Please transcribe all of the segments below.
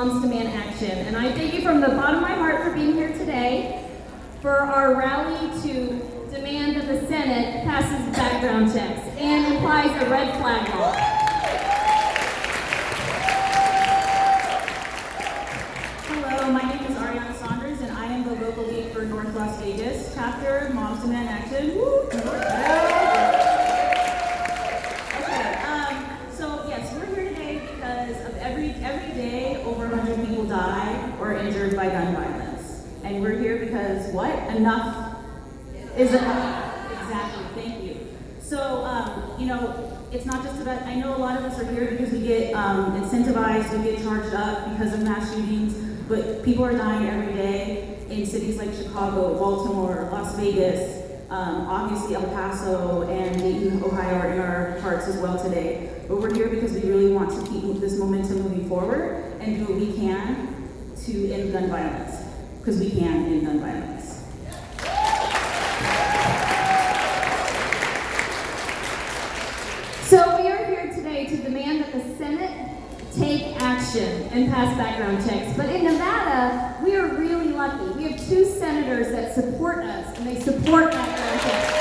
Moms Demand Action. And I thank you from the bottom of my heart for being here today for our rally to demand that the Senate passes background checks and applies a red flag law. Hello, my name is Ariana Saunders, and I am the local lead for North Las Vegas chapter, Moms Demand Action. Woo! So yes, we're here today because of every day over 100 people die or injured by gun violence, and we're here because what? Enough is enough. Exactly. Thank you. So it's not just about. I know a lot of us are here because we get incentivized, we get charged up because of mass shootings. But people are dying every day in cities like Chicago, Baltimore, Las Vegas, obviously El Paso and Dayton, Ohio are in our hearts as well today. But we're here because we really want to keep this momentum moving forward and do what we can to end gun violence, because we can end gun violence. So we are here today to demand that the Senate take action and pass background checks. But in Nevada, we are really lucky. We have 2 senators that support us, and they support background checks.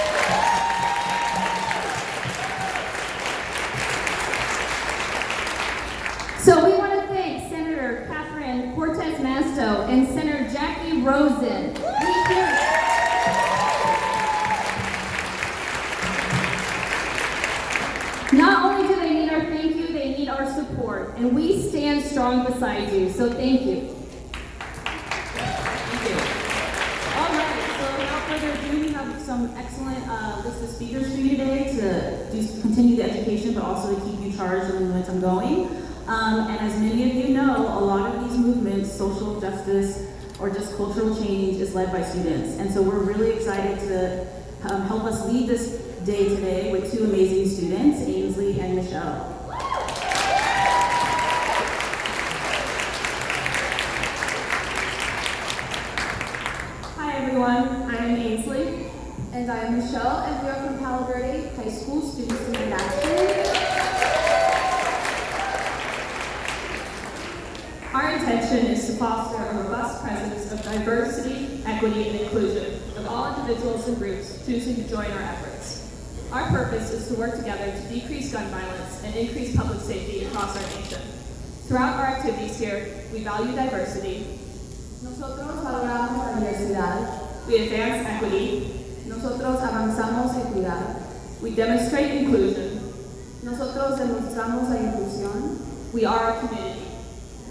So we want to thank Senator Catherine Cortez Masto and Senator Jackie Rosen. Not only do they need our thank you, they need our support, and we stand strong beside you, so thank you. Thank you. All right, so without further ado, we have some excellent list of speakers for you today to continue the education, but also to keep you charged and the momentum going. And as many of you know, a lot of these movements, social justice or just cultural change, is led by students. And so we're really excited to help us lead this day today with 2 amazing students, Ainsley and Michelle. Hi everyone, I am Ainsley. And I am Michelle, and we are from Palo Verde High School Students in Action. Our intention is to foster a robust presence of diversity, equity, and inclusion of all individuals and groups choosing to join our efforts. Our purpose is to work together to decrease gun violence and increase public safety across our nation. Throughout our activities here, we value diversity. Nosotros valoramos la diversidad. We advance equity. Nosotros avanzamos equidad. We demonstrate inclusion. Nosotros demostramos la inclusión. We are a community.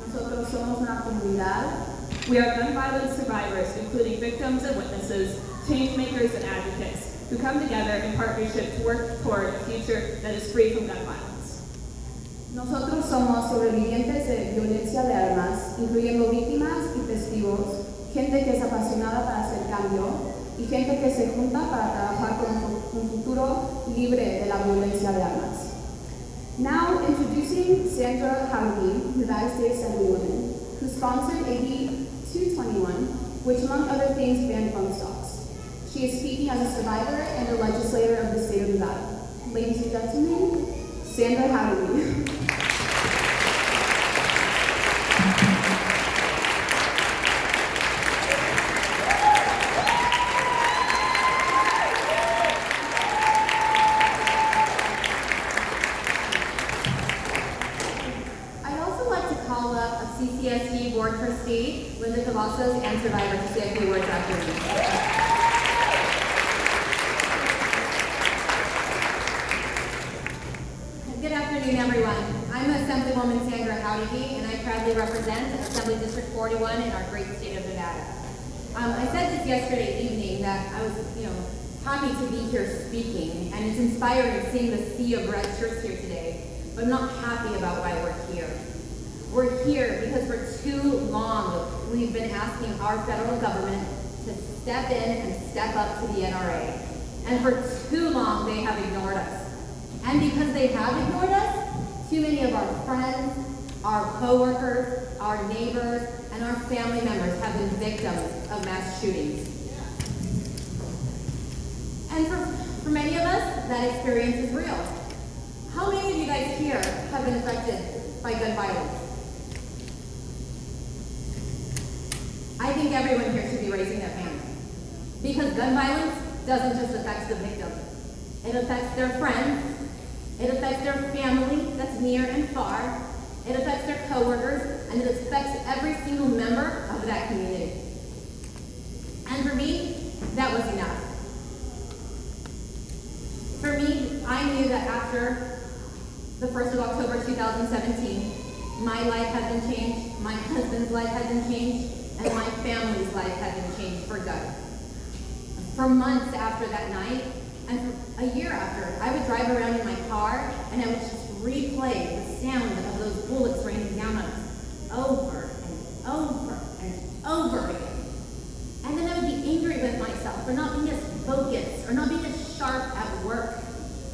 Nosotros somos una comunidad. We are gun violence survivors, including victims and witnesses, change makers and advocates, who come together in partnership to work toward a future that is free from gun violence. Nosotros somos sobrevivientes de violencia de armas, incluyendo víctimas y testigos, gente que es apasionada para hacer cambio y gente que se junta para trabajar por un futuro libre de la violencia de armas. Now introducing Sandra Howdy, Nevada State Assemblywoman, who sponsored AB 221, which among other things banned bump stocks. She is speaking as a survivor and a legislator of the state of Nevada. Ladies and gentlemen, Sandra Howdy. CCSD Board Trustee, Linda Cavazos, and Survivor CCSD Board Trustee. Good afternoon, everyone. I'm Assemblywoman Sandra Howdy, and I proudly represent Assembly District 41 in our great state of Nevada. I said this yesterday evening that I was, happy to be here speaking, and it's inspiring seeing the sea of red shirts here today, but I'm not happy about why we're here. We're here because for too long we've been asking our federal government to step in and step up to the NRA. And for too long they have ignored us. And because they have ignored us, too many of our friends, our coworkers, our neighbors, and our family members have been victims of mass shootings. And for many of us, that experience is real. How many of you guys here have been affected by gun violence? think everyone here should be raising their hand. Because gun violence doesn't just affect the victim. It affects their friends, it affects their family that's near and far, it affects their coworkers, and it affects every single member of that community. And for me, that was enough. For me, I knew that after the 1st of October 2017, my life had been changed, my husband's life had been changed, and my family's life had been changed for good. For months after that night, and for a year after, I would drive around in my car and I would just replay the sound of those bullets raining down on us over and over and over again. And then I would be angry with myself for not being as focused, or not being as sharp at work,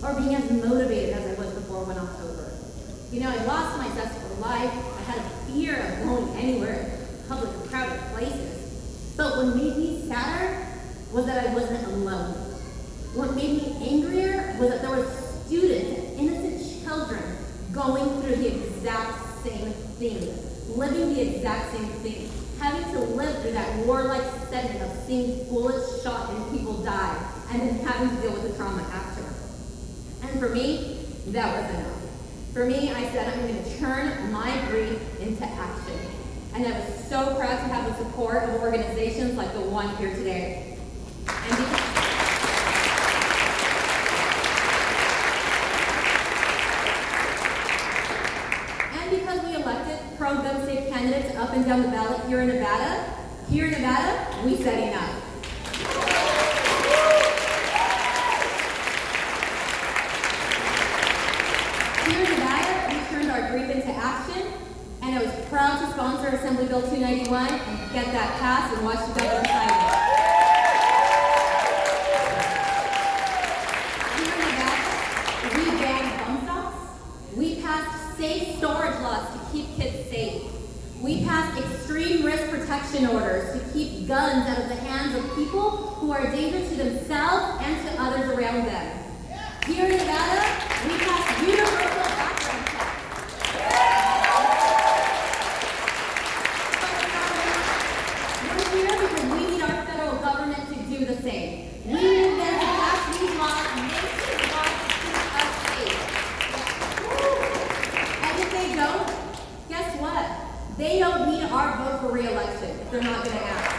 or being as motivated as I was before 1 October. You know, I lost my zest for life. I had a fear of going anywhere in public or crowded places. But what made me sadder was that I wasn't alone. What made me angrier was that there were students, innocent children, going through the exact same thing, living the exact same thing, having to live through that warlike setting of seeing bullets shot and people die, and then having to deal with the trauma after. And for me, that was enough. For me, I said, I'm going to turn my grief into action. And I was so proud to have the support of organizations like the one here today. And because we elected pro-gun safe candidates up and down the ballot here in Nevada, we said enough. Here in Nevada, we turned our grief into action, and I was proud to sponsor Assembly Bill 291 and get that passed and watch the governor sign it. Here in Nevada, we banned bump stocks. We passed safe storage laws to keep kids safe. We passed extreme risk protection orders to keep guns out of the hands of people who are a danger to themselves and to others around them. Here in Nevada, we passed universal background checks. We're here because we need our federal government to do the same. We need them to pass these laws and make these laws to keep us safe. And if they don't, guess what? They don't need our vote for re-election if they're not going to ask.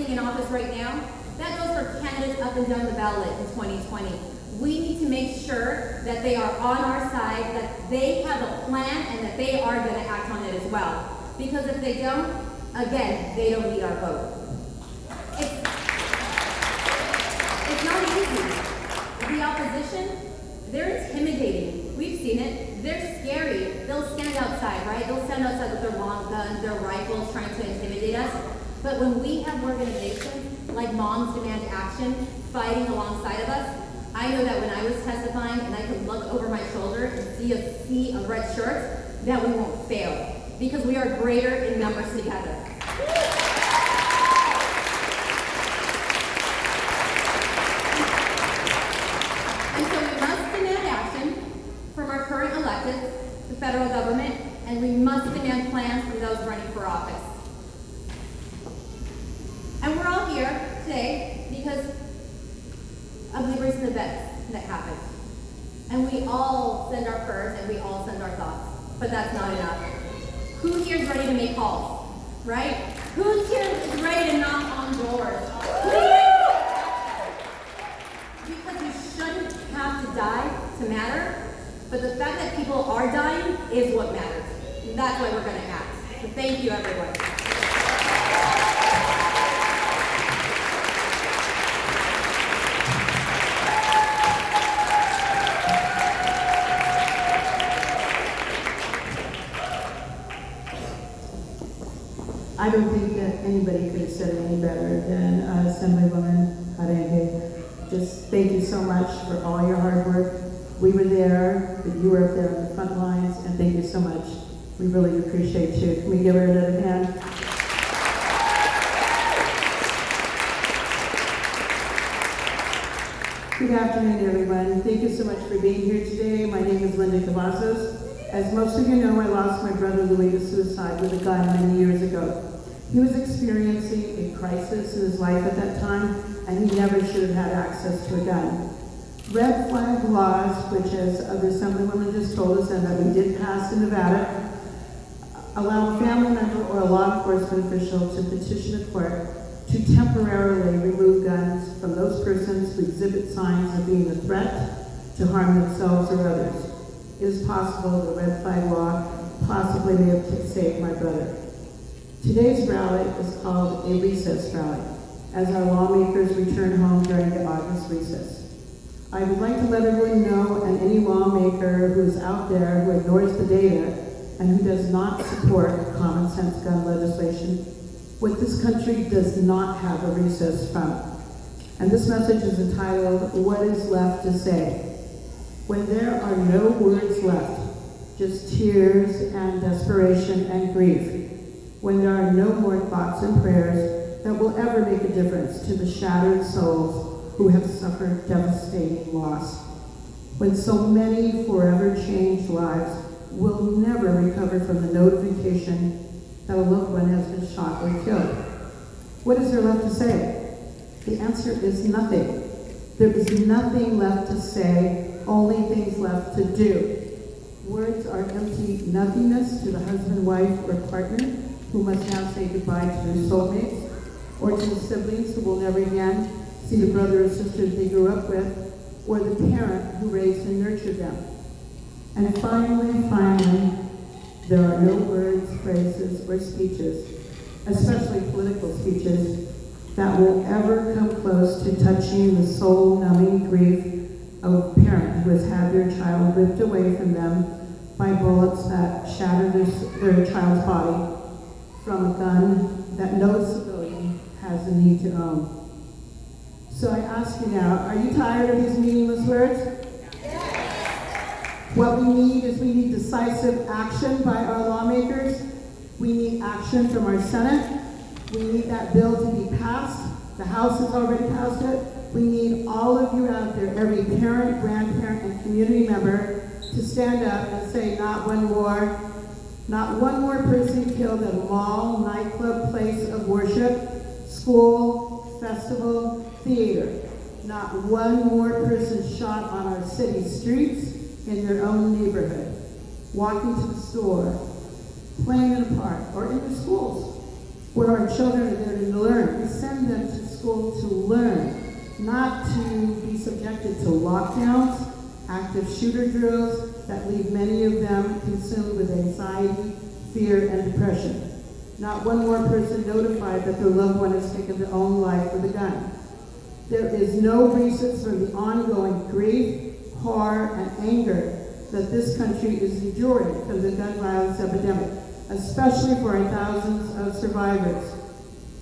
In office right now, that goes for candidates up and down the ballot in 2020. We need to make sure that they are on our side, that they have a plan, and that they are going to act on it as well. Because if they don't, again, they don't need our vote. It's not easy. The opposition, they're intimidating. We've seen it. They're scary. They'll stand outside, right? They'll stand outside with their long guns, their rifles, trying to intimidate us. But when we have organizations like Moms Demand Action fighting alongside of us, I know that when I was testifying and I could look over my shoulder and see a sea of red shirts, that we won't fail because we are greater in numbers together. And so we must demand action from our current electeds, the federal government, and we must demand plans from those running for office. And we're all here today because of the recent events that happened. And we all send our prayers and we all send our thoughts. But that's not enough. Who here is ready to make calls? Right? Who's here is ready to knock on doors? Because you shouldn't have to die to matter. But the fact that people are dying is what matters. And that's why we're going to act. So thank you, everyone. I don't think that anybody could have said it any better than Assemblywoman Harengue. Just thank you so much for all your hard work. We were there, but you were up there on the front lines, and thank you so much. We really appreciate you. Can we give her another hand? Good afternoon, everyone. Thank you so much for being here today. My name is Linda Cavazos. As most of you know, I lost my brother Louis to suicide with a gun many years ago. He was experiencing a crisis in his life at that time, and he never should have had access to a gun. Red flag laws, which as the Assemblywoman just told us and that we did pass in Nevada, allow a family member or a law enforcement official to petition a court to temporarily remove guns from those persons who exhibit signs of being a threat to harm themselves or others. It is possible the red flag law possibly may have saved my brother. Today's rally is called a recess rally, as our lawmakers return home during the August recess. I would like to let everyone know, and any lawmaker who is out there who ignores the data and who does not support common sense gun legislation, what this country does not have a recess from. And this message is entitled, What is Left to Say? When there are no words left, just tears and desperation and grief, when there are no more thoughts and prayers that will ever make a difference to the shattered souls who have suffered devastating loss, when so many forever changed lives will never recover from the notification that a loved one has been shot or killed. What is there left to say? The answer is nothing. There is nothing left to say, only things left to do. Words are empty nothingness to the husband, wife, or partner who must now say goodbye to their soulmates, or to the siblings who will never again see the brother or sisters they grew up with, or the parent who raised and nurtured them. And finally, there are no words, phrases, or speeches, especially political speeches, that will ever come close to touching the soul-numbing grief of a parent who has had their child ripped away from them by bullets that shatter their child's body from a gun that no civilian has a need to own. So I ask you now, are you tired of these meaningless words? Yes. What we need decisive action by our lawmakers. We need action from our Senate. We need that bill to be passed. The House has already passed it. We need all of you out there, every parent, grandparent, and community member, to stand up and say, not one more person killed at a mall, nightclub, place of worship, school, festival, theater. Not one more person shot on our city streets, in their own neighborhood, walking to the store, playing in a park, or in the schools, where our children are there to learn. We send them to school to learn, not to be subjected to lockdowns, active shooter drills that leave many of them consumed with anxiety, fear, and depression. Not one more person notified that their loved one has taken their own life with a gun. There is no recess for the ongoing grief, horror, and anger that this country is enduring from the gun violence epidemic, especially for our thousands of survivors.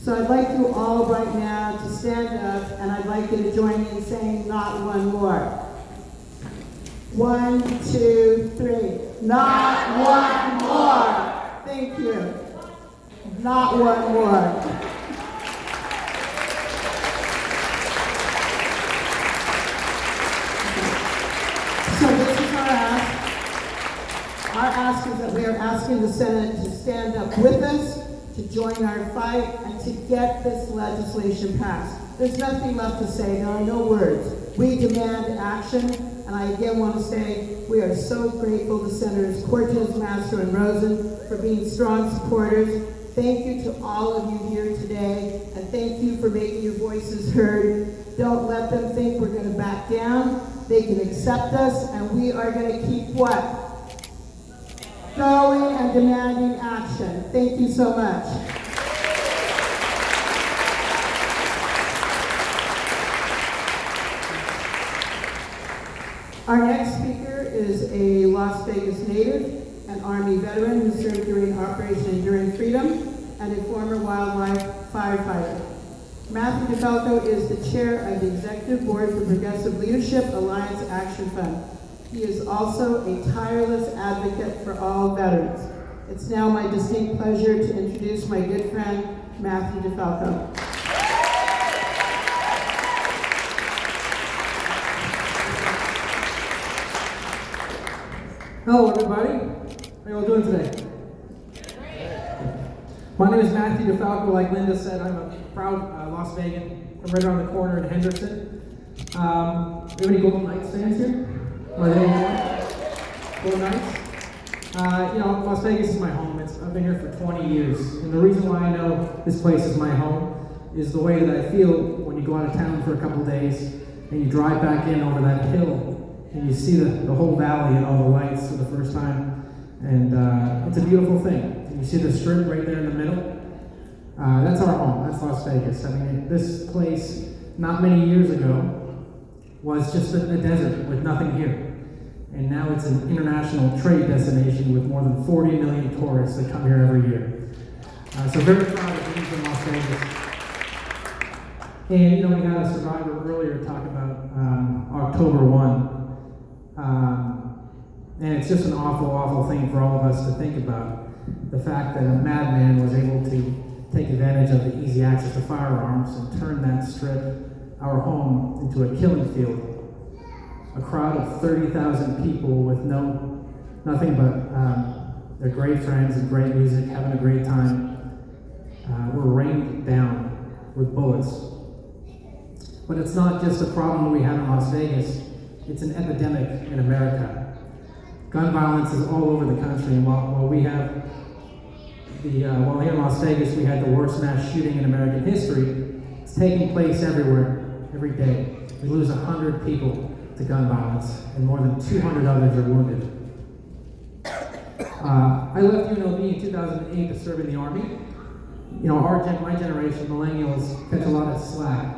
So I'd like you all right now to stand up, and I'd like you to join me in saying, not one more. 1, 2, 3. Not one more. Thank you. Not one more. So this is our ask. Our ask is that we are asking the Senate to stand up with us, to join our fight, and to get this legislation passed. There's nothing left to say. There are no words. We demand action, and I again want to say we are so grateful to Senators Cortez, Master, and Rosen for being strong supporters. Thank you to all of you here today, and thank you for making your voices heard. Don't let them think we're going to back down. They can accept us, and we are going to keep what? Going and demanding action. Thank you so much. Our next speaker is a Las Vegas native, an Army veteran who served during Operation Enduring Freedom, and a former wildlife firefighter. Matthew DeFalco is the chair of the Executive Board for Progressive Leadership Alliance Action Fund. He is also a tireless advocate for all veterans. It's now my distinct pleasure to introduce my good friend, Matthew DeFalco. Hello, everybody. How you all doing today? My name is Matthew DeFalco. Like Linda said, I'm a proud Las Vegan. I'm right around the corner in Henderson. Do you have any Golden Knights fans here? Are there any more? Golden Knights? Las Vegas is my home. I've been here for 20 years. And the reason why I know this place is my home is the way that I feel when you go out of town for a couple of days and you drive back in over that hill and you see the whole valley and all the lights for the first time. And it's a beautiful thing. And you see the strip right there in the middle. That's our home. That's Las Vegas. I mean, this place, not many years ago, was just a desert with nothing here. And now it's an international trade destination with more than 40 million tourists that come here every year. So very proud of being from Las Vegas. And we had a survivor earlier talk about October 1. And it's just an awful, awful thing for all of us to think about. The fact that a madman was able to take advantage of the easy access to firearms and turn that strip, our home, into a killing field. A crowd of 30,000 people with nothing but their great friends and great music, having a great time, were rained down with bullets. But it's not just a problem we have in Las Vegas, it's an epidemic in America. Gun violence is all over the country, and while we have here in Las Vegas we had the worst mass shooting in American history, it's taking place everywhere, every day. We lose 100 people to gun violence, and more than 200 others are wounded. I left UNLV in 2008 to serve in the Army. My generation, millennials, catch a lot of slack.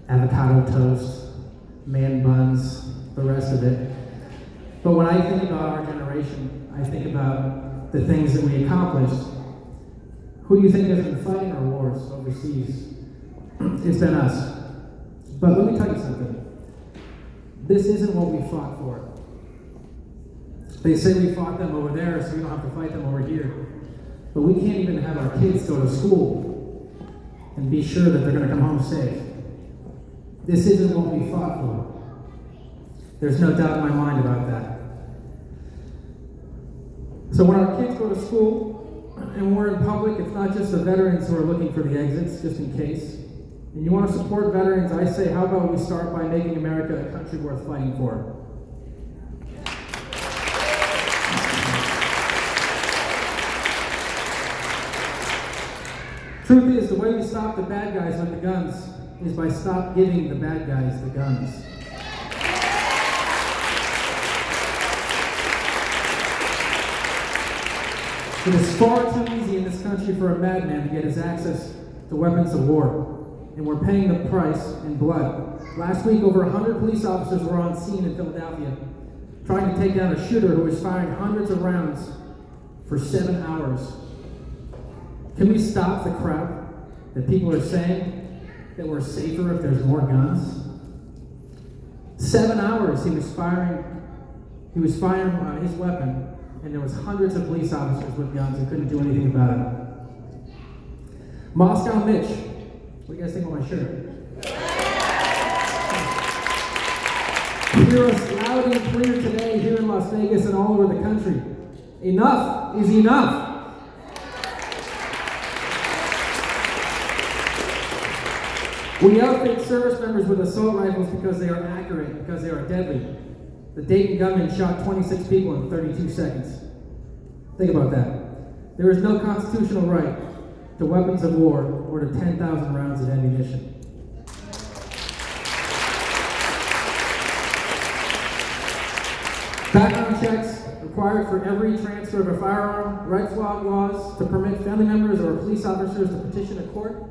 Avocado toast, man buns, the rest of it. But when I think about our generation, I think about the things that we accomplished. Who do you think has been fighting our wars overseas? It's been us. But let me tell you something. This isn't what we fought for. They say we fought them over there so we don't have to fight them over here. But we can't even have our kids go to school and be sure that they're going to come home safe. This isn't what we fought for. There's no doubt in my mind about that. So when our kids go to school and we're in public, it's not just the veterans who are looking for the exits, just in case. And you want to support veterans, I say, how about we start by making America a country worth fighting for? Truth is, the way we stop the bad guys with the guns is by stop giving the bad guys the guns. It is far too easy in this country for a madman to get his access to weapons of war. And we're paying the price in blood. Last week, over 100 police officers were on scene in Philadelphia, trying to take down a shooter who was firing hundreds of rounds for 7 hours. Can we stop the crap that people are saying that we're safer if there's more guns? 7 hours he was firing his weapon, and there was hundreds of police officers with guns who couldn't do anything about it. Moscow Mitch, what do you guys think of my shirt? Hear us loud and clear today here in Las Vegas and all over the country. Enough is enough. We outfit service members with assault rifles because they are accurate, because they are deadly. The Dayton gunman shot 26 people in 32 seconds. Think about that. There is no constitutional right to weapons of war or to 10,000 rounds of ammunition. Background checks required for every transfer of a firearm, red flag laws to permit family members or police officers to petition a court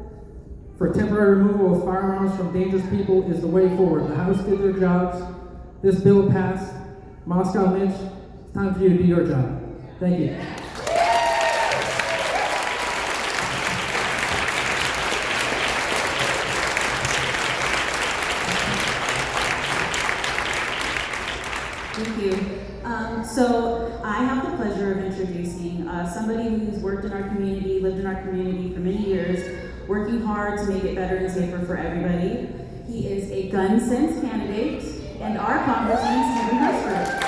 for temporary removal of firearms from dangerous people is the way forward. The House did their jobs. This bill passed. Moscow Mitch, it's time for you to do your job. Thank you. Thank you. So I have the pleasure of introducing somebody who's worked in our community, lived in our community for many years, working hard to make it better and safer for everybody. He is a gun sense candidate and our Congressman, Stephen Hushford.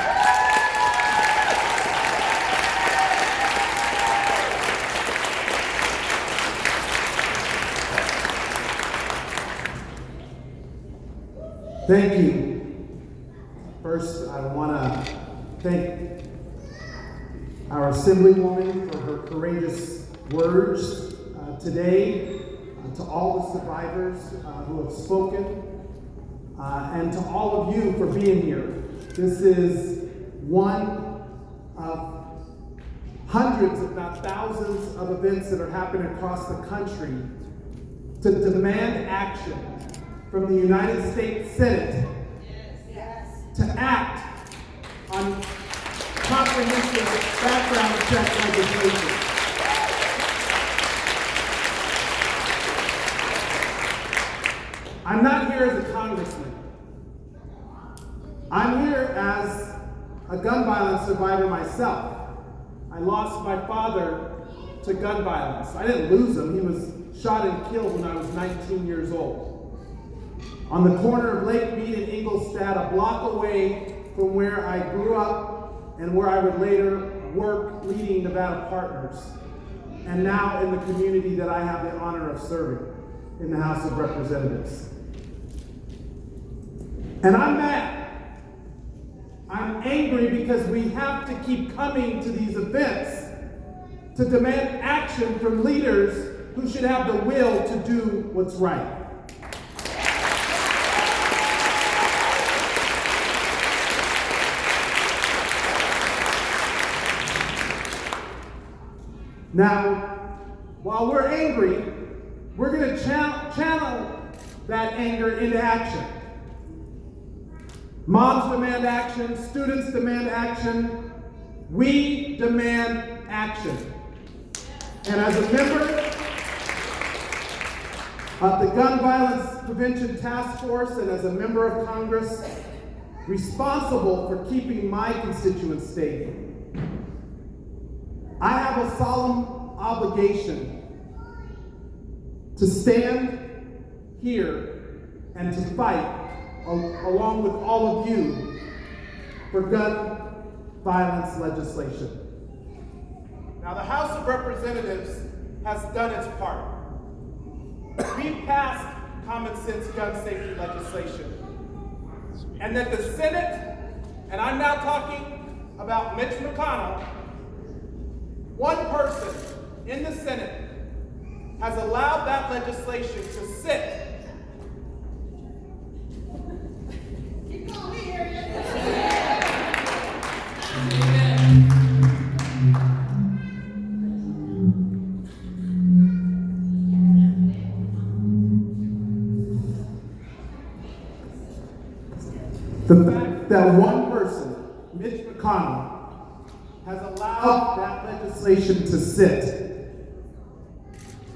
Thank you. First, I want to thank our Assemblywoman for her courageous words today, to all the survivors who have spoken, and to all of you for being here. This is one of hundreds, if not thousands, of events that are happening across the country to demand action from the United States Senate to act on comprehensive background check legislation. I'm not here as a congressman. I'm here as a gun violence survivor myself. I lost my father to gun violence. I didn't lose him. He was shot and killed when I was 19 years old. On the corner of Lake Mead and Ingolstadt, a block away from where I grew up and where I would later work leading Nevada Partners, and now in the community that I have the honor of serving in the House of Representatives. And I'm mad. I'm angry because we have to keep coming to these events to demand action from leaders who should have the will to do what's right. Now, while we're angry, we're going to channel that anger into action. Moms demand action, students demand action, we demand action. And as a member of the Gun Violence Prevention Task Force and as a member of Congress responsible for keeping my constituents safe, I have a solemn obligation to stand here and to fight along with all of you for gun violence legislation. Now, the House of Representatives has done its part. We've passed common sense gun safety legislation. And that the Senate, and I'm now talking about Mitch McConnell, one person in the Senate has allowed that legislation to sit. The fact that one person, Mitch McConnell, has allowed that legislation to sit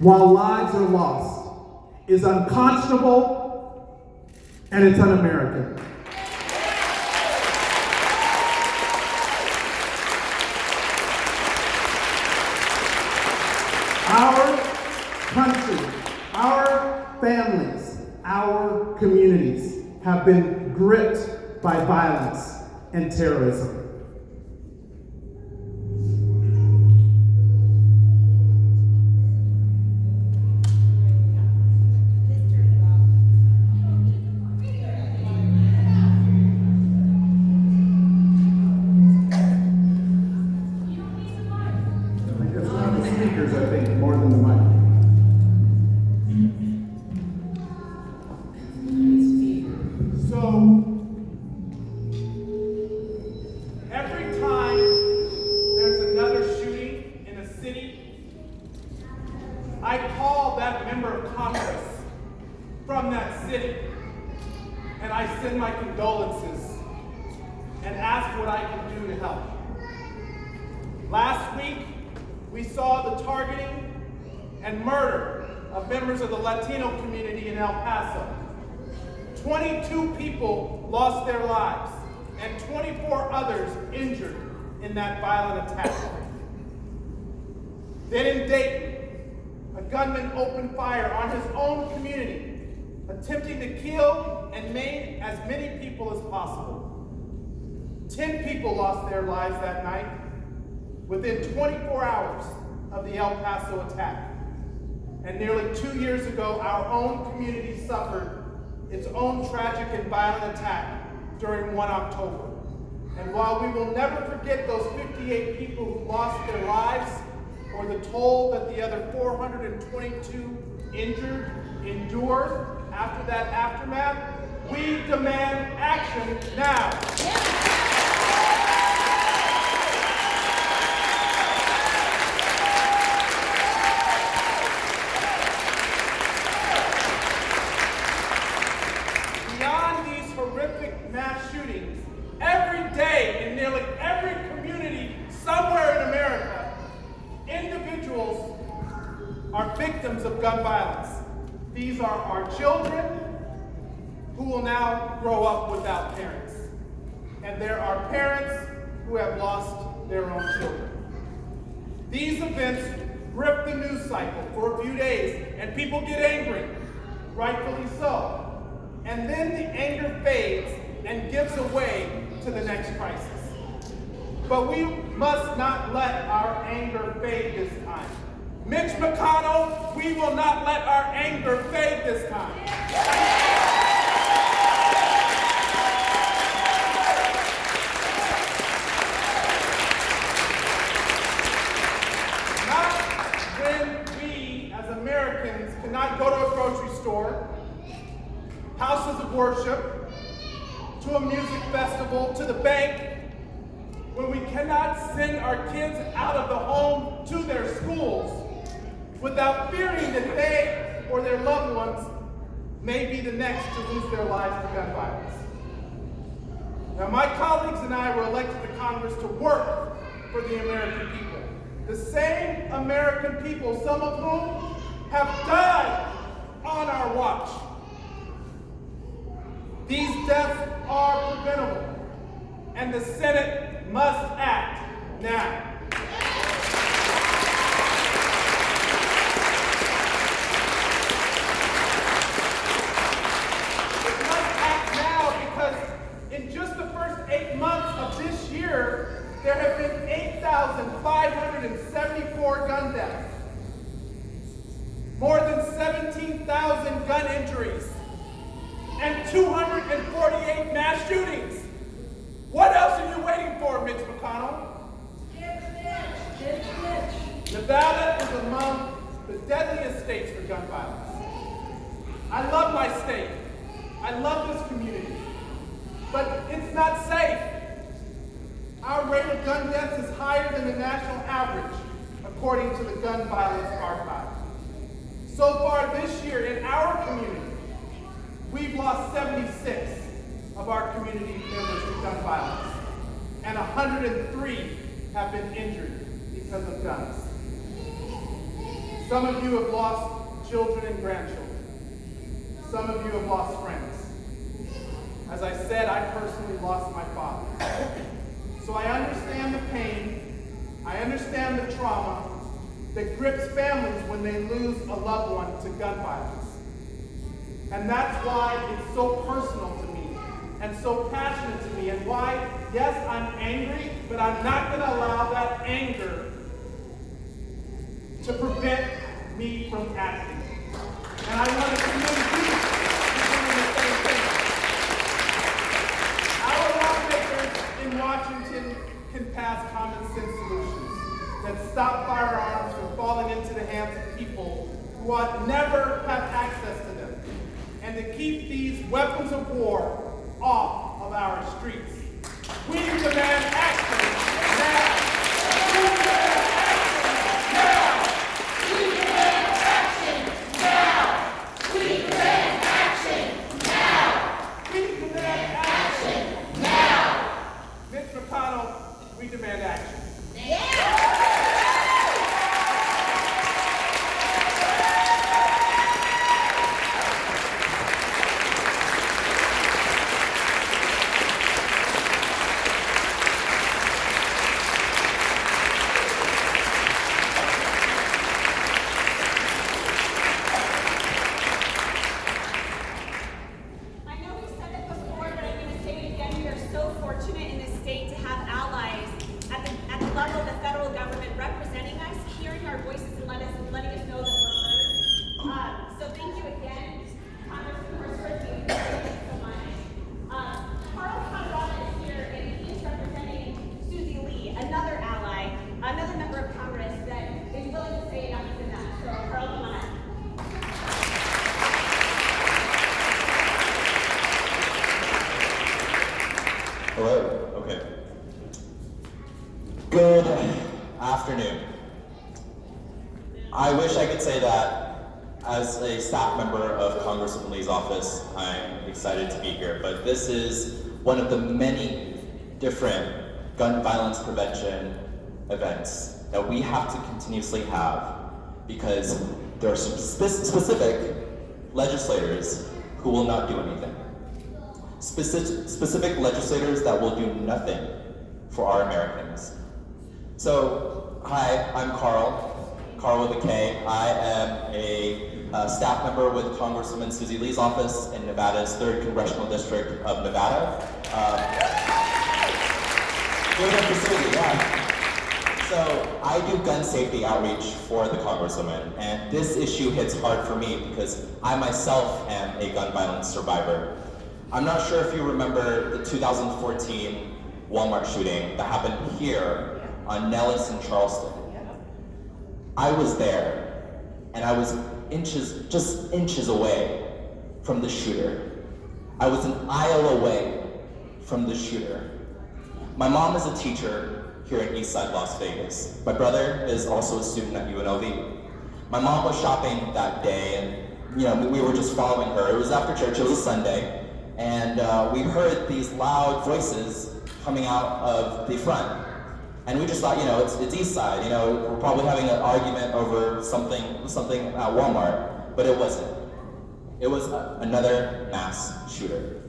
while lives are lost is unconscionable and it's un-American. Our country, our families, our communities have been gripped by violence and terrorism. It's not the speakers, I think, more than the mic. So, every time there's another shooting in a city, I call that member of Congress from that city and I send my condolences and ask what I can do to help. Last week, we saw the targeting and murder of members of the Latino community in El Paso. 22 people lost their lives and 24 others injured in that violent attack. Then in Dayton, a gunman opened fire on his own community, attempting to kill and maim as many people as possible. 10 people lost their lives that night within 24 hours of the El Paso attack. And nearly 2 years ago, our own community suffered its own tragic and violent attack during 1 October. And while we will never forget those 58 people who lost their lives or the toll that the other 422 injured endured after that aftermath, we demand action now. Beyond these horrific mass shootings, every day in nearly every community somewhere in America, individuals are victims of gun violence. These are our children who will now grow up without parents. And there are parents who have lost their own children. These events grip the news cycle for a few days, and people get angry, rightfully so. And then the anger fades and gives way to the next crisis. But we must not let our anger fade this time. Mitch McConnell, we will not let our anger fade this time. Not when we, as Americans, cannot go to a grocery store, houses of worship, to a music festival, to the bank, when we cannot send our kids out of the home to their schools without fearing that they or their loved ones may be the next to lose their lives to gun violence. Now, my colleagues and I were elected to Congress to work for the American people. The same American people, some of whom have died on our watch. These deaths are preventable, and the Senate must act now. It must act now because in just the first 8 months of this year, there have been 8,574 gun deaths, more than 17,000 gun injuries, and 248 mass shootings. What else are you waiting for, Mitch McConnell? Nevada is among the deadliest states for gun violence. I love my state. I love this community. But it's not safe. Our rate of gun deaths is higher than the national average, according to the Gun Violence Archive. So far this year in our community, we've lost 76 of our community members to gun violence, and 103 have been injured because of guns. Some of you have lost children and grandchildren. Some of you have lost friends. As I said, I personally lost my father. So I understand the pain, I understand the trauma that grips families when they lose a loved one to gun violence. And that's why it's so personal to me and so passionate to me, and why, yes, I'm angry, but I'm not going to allow that anger to prevent me from acting. And I want to commend you for doing the same thing. Our lawmakers in Washington can pass common sense solutions that stop firearms from falling into the hands of people who ought never have access to them, and to keep these weapons of war off of our streets. We demand action now. We demand action now. We demand action now. We demand action now. Mitch McConnell, we demand action. afternoon. I wish I could say that as a staff member of Congresswoman Lee's office, I'm excited to be here, but this is one of the many different gun violence prevention events that we have to continuously have because there are specific legislators who will not do anything. Specific legislators that will do nothing for our Americans. So, hi, I'm Carl with a K. I am a staff member with Congresswoman Susie Lee's office in Nevada's 3rd Congressional District of Nevada. So I do gun safety outreach for the Congresswoman, and this issue hits hard for me because I myself am a gun violence survivor. I'm not sure if you remember the 2014 Walmart shooting that happened here on Nellis in Charleston. I was there, and I was just inches away from the shooter. I was an aisle away from the shooter. My mom is a teacher here in Eastside Las Vegas. My brother is also a student at UNLV. My mom was shopping that day, and we were just following her. It was after church, it was a Sunday, and we heard these loud voices coming out of the front. And we just thought, it's Eastside, we're probably having an argument over something at Walmart, but it wasn't. It was another mass shooter.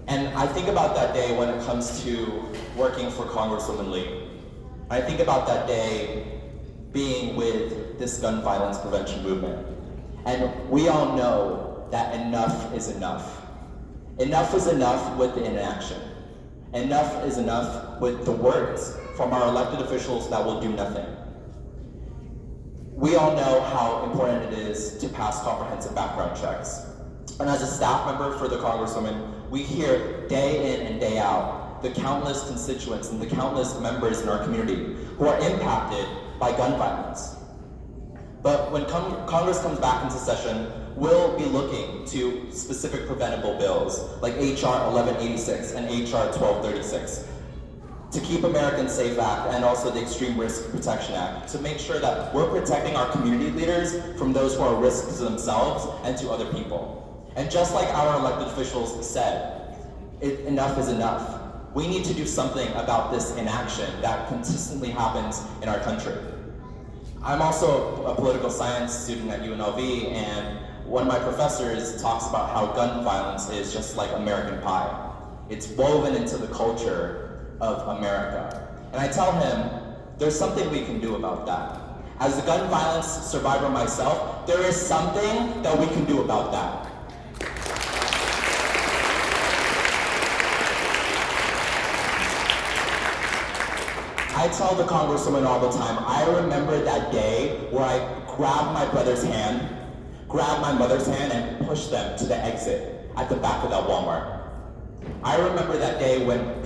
And I think about that day when it comes to working for Congresswoman Lee. I think about that day being with this gun violence prevention movement. And we all know that enough is enough. Enough is enough with the inaction. Enough is enough with the words from our elected officials that will do nothing. We all know how important it is to pass comprehensive background checks. And as a staff member for the Congresswoman, we hear day in and day out the countless constituents and the countless members in our community who are impacted by gun violence. But when Congress comes back into session, we'll be looking to specific preventable bills like HR 1186 and HR 1236 to Keep Americans Safe Act and also the Extreme Risk Protection Act to make sure that we're protecting our community leaders from those who are risks to themselves and to other people. And just like our elected officials said, enough is enough. We need to do something about this inaction that consistently happens in our country. I'm also a political science student at UNLV, and one of my professors talks about how gun violence is just like American pie. It's woven into the culture of America. And I tell him, there's something we can do about that. As a gun violence survivor myself, there is something that we can do about that. I tell the Congresswoman all the time, I remember that day where I grabbed my brother's hand, grabbed my mother's hand, and pushed them to the exit at the back of that Walmart. I remember that day when